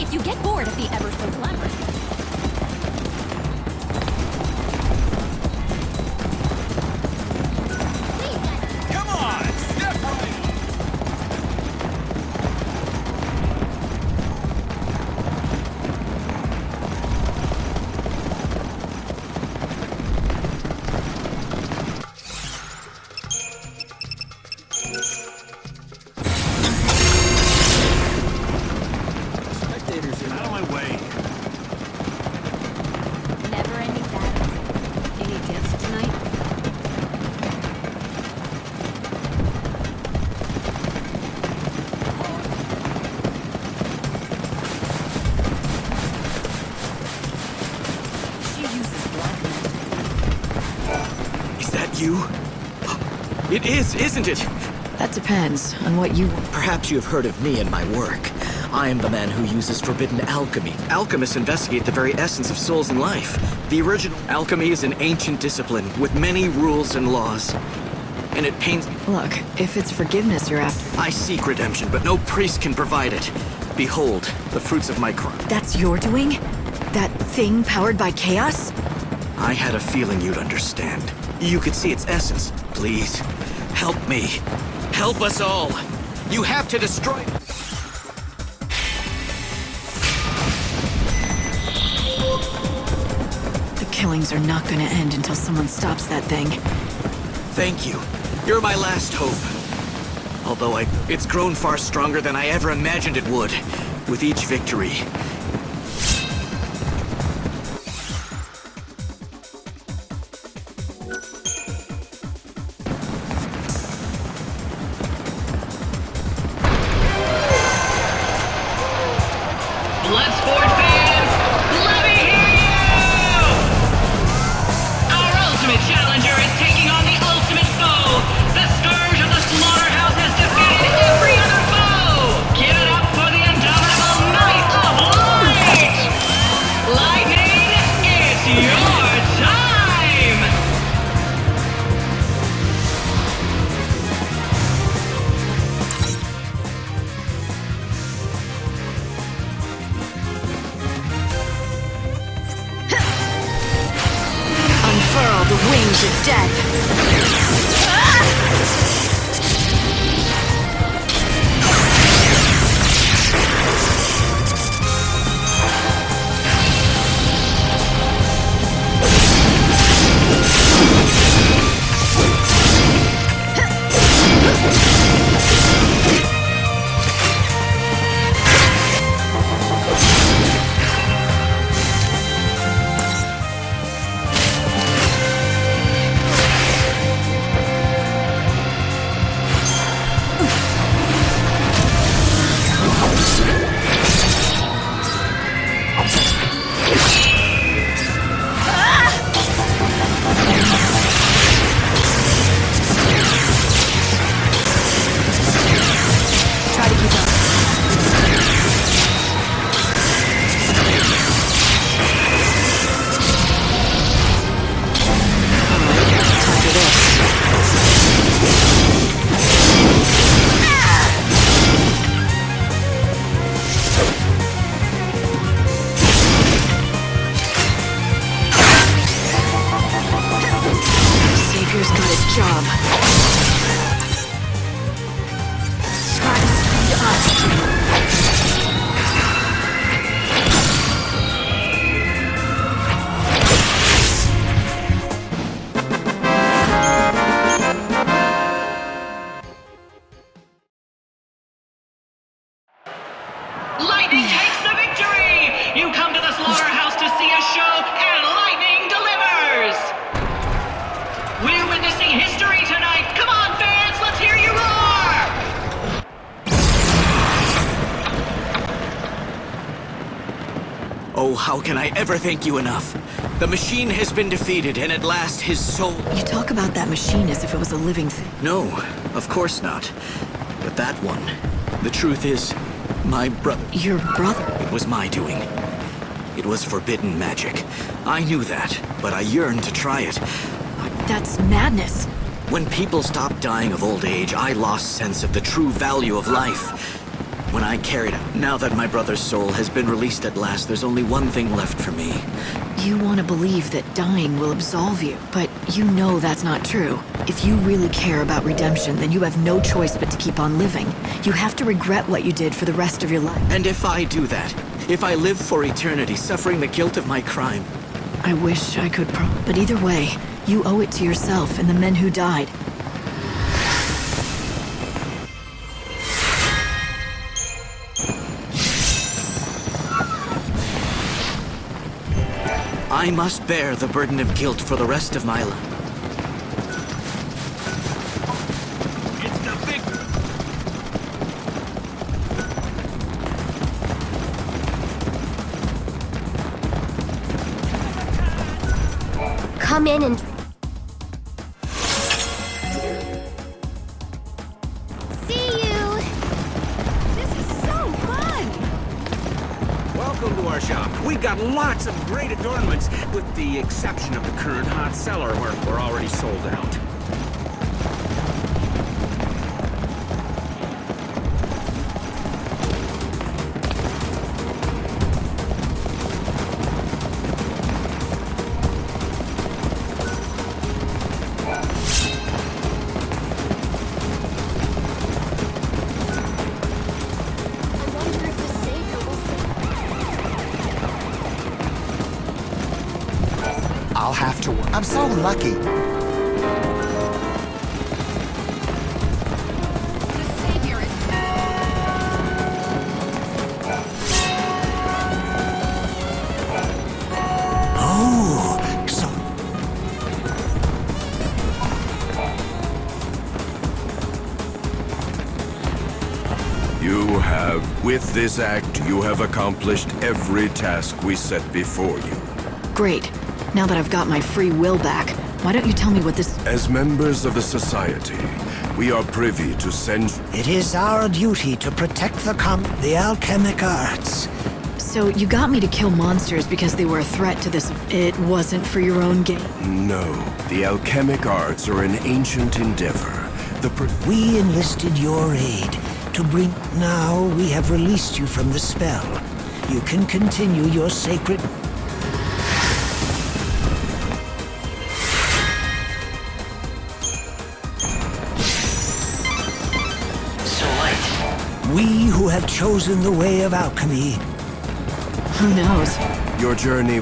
if you get bored of the ever so collaborative. Come on, step right up. Spectators, get out of my way. Never-ending battle. Any gifts tonight? She uses black magic. Is that you? It is, isn't it? That depends on what you want. Perhaps you have heard of me and my work. I am the man who uses forbidden alchemy. Alchemists investigate the very essence of souls and life. The original alchemy is an ancient discipline with many rules and laws. And it pains me. Look, if it's forgiveness you're after, I seek redemption, but no priest can provide it. Behold, the fruits of my crime. that's your doing? That thing powered by chaos? I had a feeling you'd understand. You could see its essence. Please, help me. Help us all. You have to destroy it. The killings are not gonna end until someone stops that thing. Thank you. You're my last hope. Although it's grown far stronger than I ever imagined it would. With each victory. Bloodsport fans, let me hear you! Our ultimate challenger is taking on the ultimate foe. The scourge of the slaughterhouse has defeated every other foe. Give it up for the indomitable Knight of Light! Lightning, it's your time! Unfurl the wings of death! Try to keep up. Alright, time for this. Savior's got his job. Try to speed up. Lightning takes the victory! You come to the slaughterhouse to see a show, and lightning delivers! We're witnessing history tonight! Come on, fans, let's hear you roar! Oh, how can I ever thank you enough? The machine has been defeated, and at last his soul... You talk about that machine as if it was a living thing. No, of course not. But that one, the truth is, my brother... Your brother. It was my doing. It was forbidden magic. I knew that, but I yearned to try it. That's madness. When people stopped dying of old age, I lost sense of the true value of life. when I carried out. Now that my brother's soul has been released at last, there's only one thing left for me. You want to believe that dying will absolve you, but you know that's not true. If you really care about redemption, then you have no choice but to keep on living. You have to regret what you did for the rest of your life. And if I do that, if I live for eternity, suffering the guilt of my crime... I wish I could but either way, you owe it to yourself and the men who died. I must bear the burden of guilt for the rest of my life. It's the victor. Come in and... See you! This is so fun! Welcome to our shop. We've got lots of great adornments, with the exception of the current hot cellar, where we're already sold out. I'll have to work. I'm so lucky. The savior is... Oh, so... You have, with this act, you have accomplished every task we set before you. Great. Now that I've got my free will back, why don't you tell me what this... As members of the society, we are privy to send... It is our duty to protect the alchemic arts. So you got me to kill monsters because they were a threat to this... It wasn't for your own gain. No, the alchemic arts are an ancient endeavor. We enlisted your aid to bring... Now we have released you from the spell. You can continue your sacred... We who have chosen the way of alchemy. Who knows? Your journey...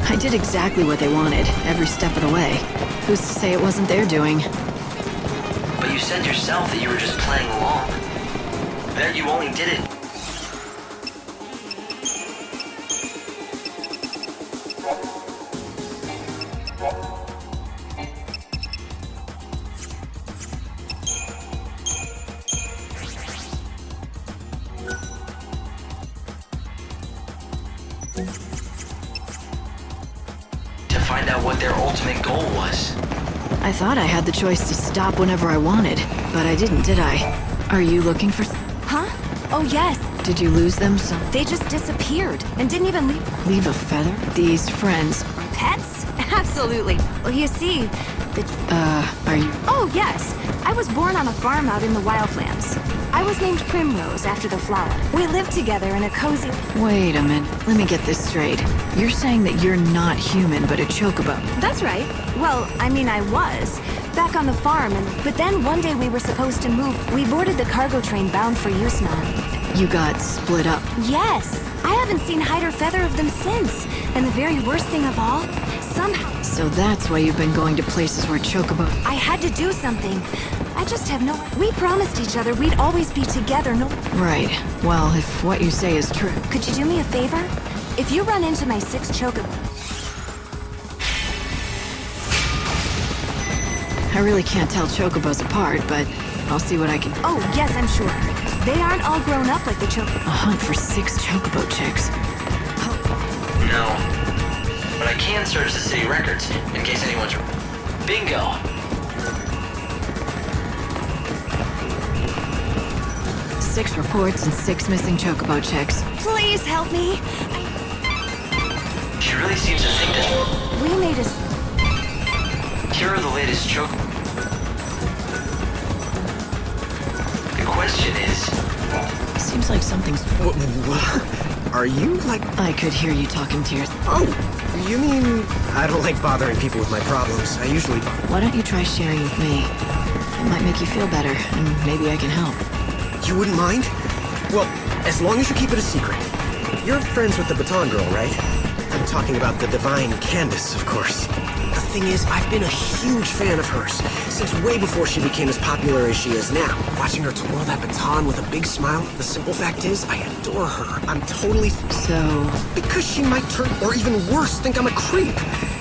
I did exactly what they wanted, every step of the way. Who's to say it wasn't their doing? But you said yourself that you were just playing along. That you only did it... to find out what their ultimate goal was. I thought I had the choice to stop whenever I wanted, but I didn't, did I? Are you looking for... Huh? Oh, yes. Did you lose them some... They just disappeared and didn't even leave. Leave a feather? These friends... Pets? Absolutely. Well, you see, are you... Oh, yes. I was born on a farm out in the wildlands. I was named Primrose after the flower. We lived together in a cozy... Wait a minute. Let me get this straight. You're saying that you're not human, but a chocobo. That's right. Well, I mean, I was. Back on the farm, but then one day we were supposed to move. We boarded the cargo train bound for Usman. You got split up. Yes. I haven't seen hide or feather of them since. And the very worst thing of all, somehow... So that's why you've been going to places where chocobo... I had to do something. I just have no... We promised each other we'd always be together, no... Right. Well, if what you say is true... Could you do me a favor? If you run into my 6 chocobo... I really can't tell chocobos apart, but I'll see what I can... Oh, yes, I'm sure. They aren't all grown up like the chocobo... A hunt for 6 chocobo chicks. No. But I can search the city records, in case anyone's... Bingo! Six reports and 6 missing chocobo chicks. Please help me. She really seems to think that... We made a... Here are the latest The question is... Seems like something's... Are you, like... I could hear you talking to your... Oh, you mean... I don't like bothering people with my problems. I usually... Why don't you try sharing with me? It might make you feel better, and maybe I can help. You wouldn't mind? Well, as long as you keep it a secret. You're friends with the Baton Girl, right? I'm talking about the divine Candace, of course. The thing is, I've been a huge fan of hers, since way before she became as popular as she is now. Watching her twirl that baton with a big smile, the simple fact is, I adore her. I'm totally... So... Because she might turn, or even worse, think I'm a creep.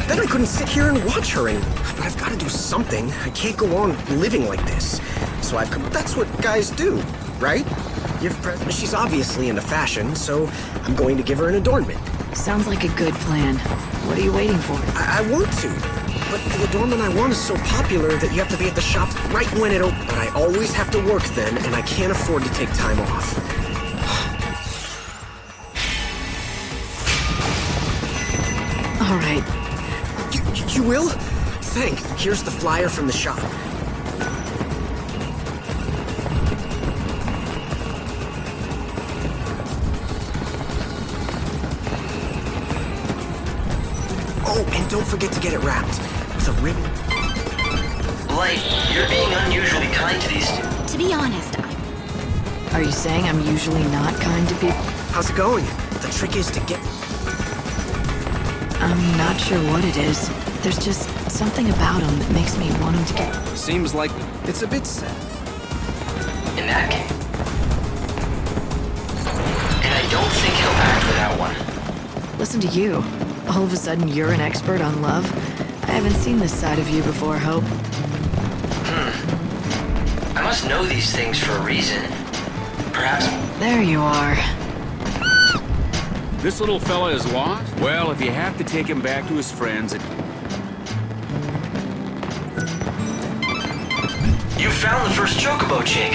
Then I couldn't sit here and watch her anymore. But I've got to do something. I can't go on living like this. So I've come... That's what guys do, right? She's obviously into fashion, so I'm going to give her an adornment. Sounds like a good plan. What are you waiting for? I want to, but the adornment I want is so popular that you have to be at the shop right when it opens. But I always have to work then, and I can't afford to take time off. All right. You will? Thanks. Here's the flyer from the shop. Oh, and don't forget to get it wrapped with a ribbon. Light, you're being unusually kind to these two. To be honest, Are you saying I'm usually not kind to people? How's it going? The trick is to get... I'm not sure what it is. There's just something about him that makes me want him to get... Seems like it's a bit sad. In that case. And I don't think he'll act without one. Listen to you. All of a sudden, you're an expert on love? I haven't seen this side of you before, Hope. I must know these things for a reason. Perhaps... There you are. This little fella is lost? Well, if you have to take him back to his friends... You found the first chocobo chick.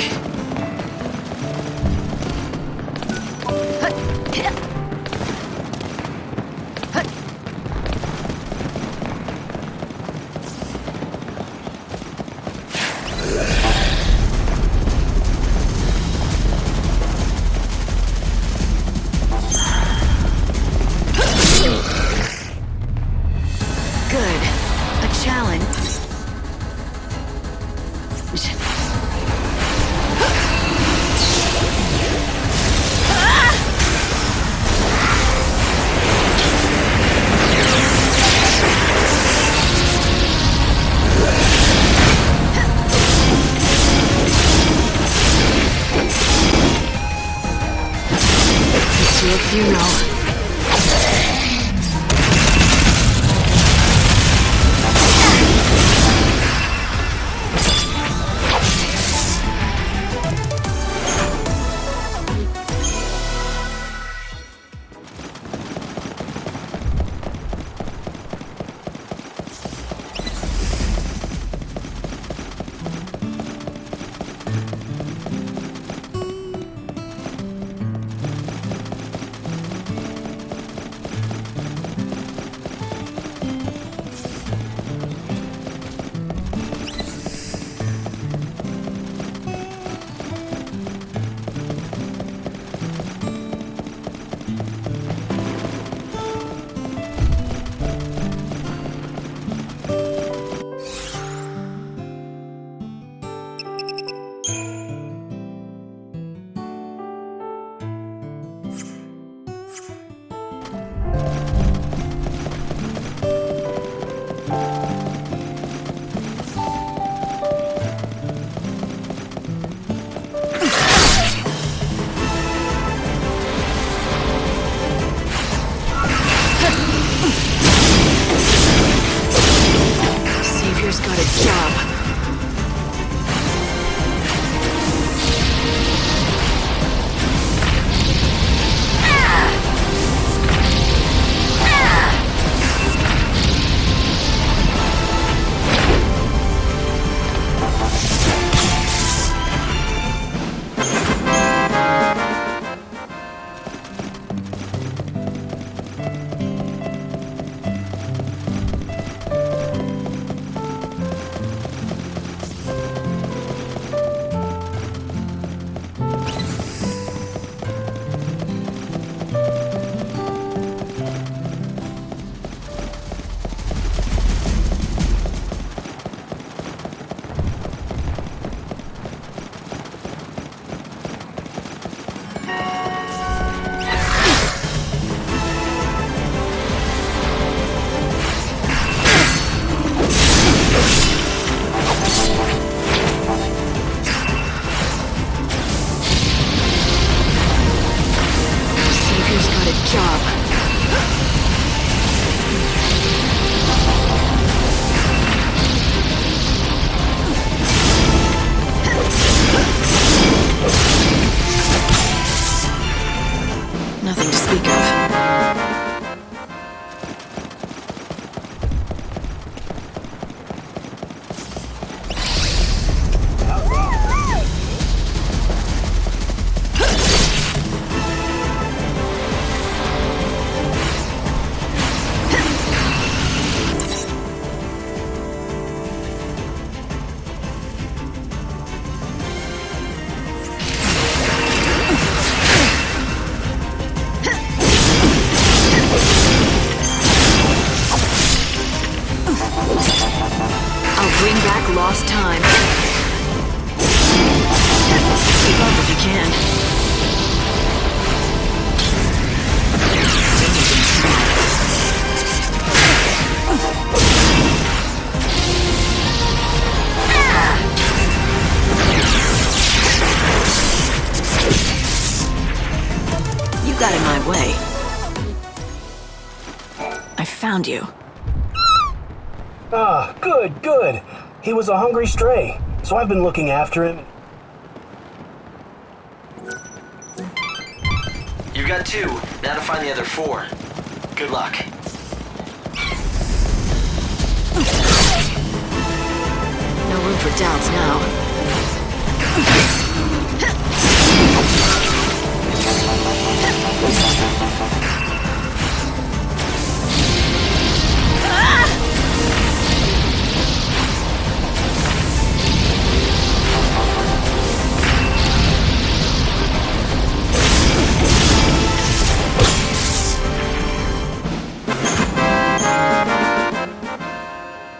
got in my way. I found you. Ah, good, good. He was a hungry stray, so I've been looking after him. You've got 2. Now to find the other 4. Good luck. No room for doubts now.